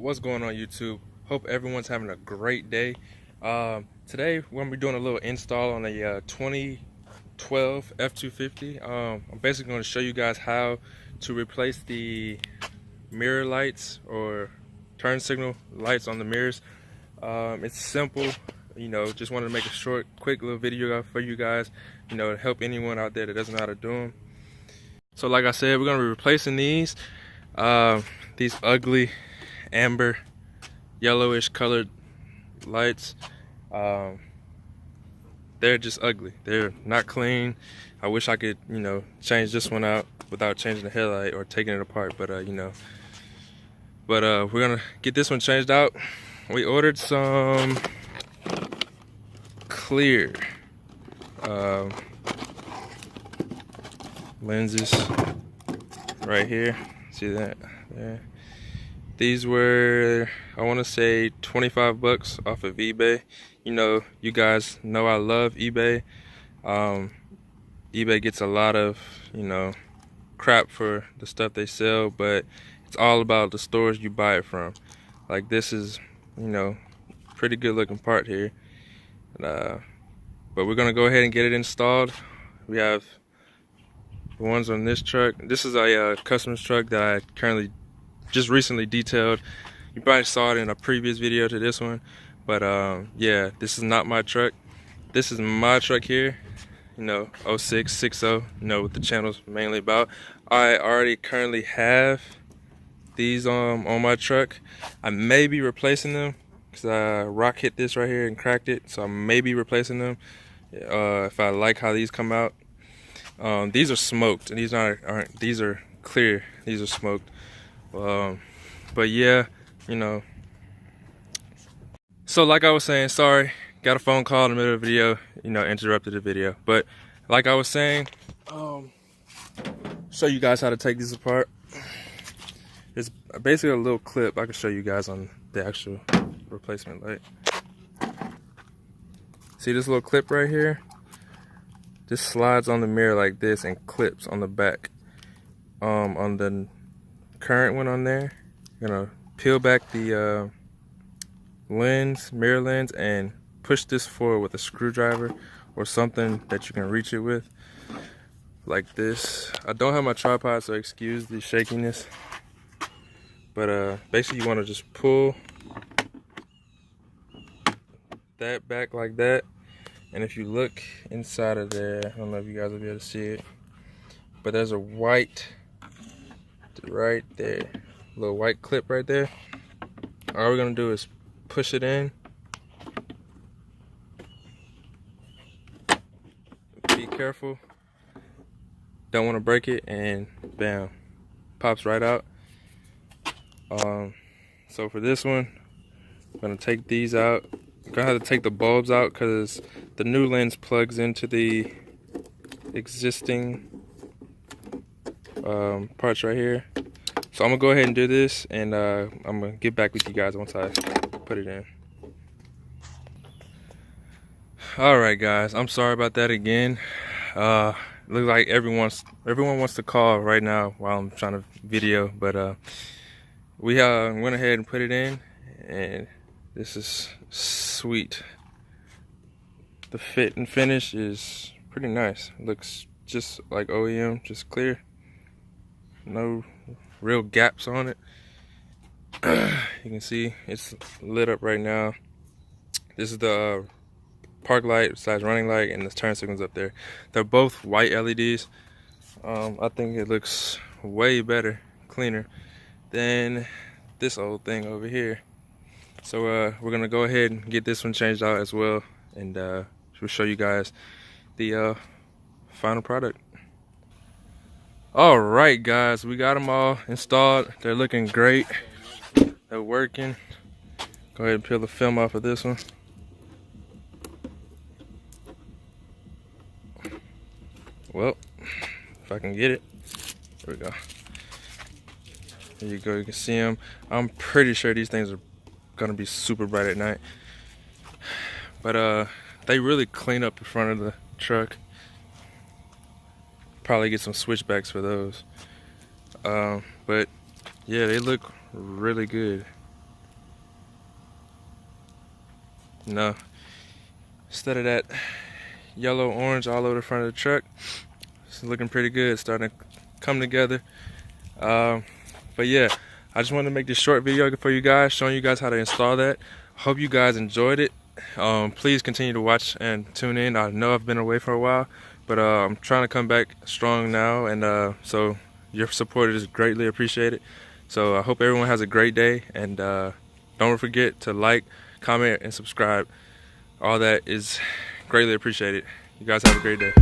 What's going on, YouTube? Hope everyone's having a great day. Today we're gonna be doing a little install on a 2012 F250. I'm basically going to show you guys how to replace the mirror lights or turn signal lights on the mirrors. It's simple, just wanted to make a short, quick little video for you guys, to help anyone out there that doesn't know how to do them. So like I said, we're going to be replacing these ugly amber yellowish colored lights. They're just ugly. They're not clean. I wish I could, change this one out without changing the headlight or taking it apart, but we're gonna get this one changed out. We ordered some clear lenses right here. See that there? These were, I want to say, 25 bucks off of eBay. You guys know I love eBay. eBay gets a lot of, crap for the stuff they sell, but it's all about the stores you buy it from. Like this is, pretty good looking part here. But we're gonna go ahead and get it installed. We have the ones on this truck. This is a customer's truck that I currently just recently detailed. You probably saw it in a previous video to this one, but yeah, this is not my truck. This is my truck here, 0660, what the channel's mainly about. I already currently have these on my truck. I may be replacing them because I rock hit this right here and cracked it, so I may be replacing them if I like how these come out. These are smoked, and these aren't. These are clear. These are smoked. But yeah, so like I was saying, sorry, got a phone call in the middle of the video, interrupted the video. But like I was saying, show you guys how to take these apart. It's basically a little clip I can show you guys on the actual replacement light. See this little clip right here? This slides on the mirror like this and clips on the back. On the current one on there, you're gonna peel back the mirror lens, and push this forward with a screwdriver or something that you can reach it with, like this. I don't have my tripod, so excuse the shakiness, but basically you want to just pull that back like that, and if you look inside of there, I don't know if you guys will be able to see it, but there's a white right there, little white clip right there. All we're gonna do is push it in, be careful, don't want to break it, and bam, pops right out. So for this one, I'm gonna take these out. I'm gonna have to take the bulbs out because the new lens plugs into the existing parts right here. So I'm gonna go ahead and do this, and I'm gonna get back with you guys once I put it in. All right, guys, I'm sorry about that again. Looks like everyone wants to call right now while I'm trying to video, but we went ahead and put it in, and this is sweet. The fit and finish is pretty nice. It looks just like OEM, just clear. No real gaps on it. You can see it's lit up right now. This is the park light / running light, and the turn signals up there. They're both white LEDs. I think it looks way better, cleaner than this old thing over here. So we're gonna go ahead and get this one changed out as well, and we'll show you guys the final product. All right, guys, we got them all installed. They're looking great. They're working. Go ahead and peel the film off of this one. Well, if I can get it. There we go. There you go, you can see them. I'm pretty sure these things are gonna be super bright at night. But they really clean up the front of the truck. Probably get some switchbacks for those. But yeah, they look really good. You know, instead of that yellow orange all over the front of the truck, it's looking pretty good, starting to come together. But yeah, I just wanted to make this short video for you guys, showing you guys how to install that. Hope you guys enjoyed it. Please continue to watch and tune in. I know I've been away for a while, but I'm trying to come back strong now, and so your support is greatly appreciated. So I hope everyone has a great day, and don't forget to like, comment, and subscribe. All that is greatly appreciated. You guys have a great day.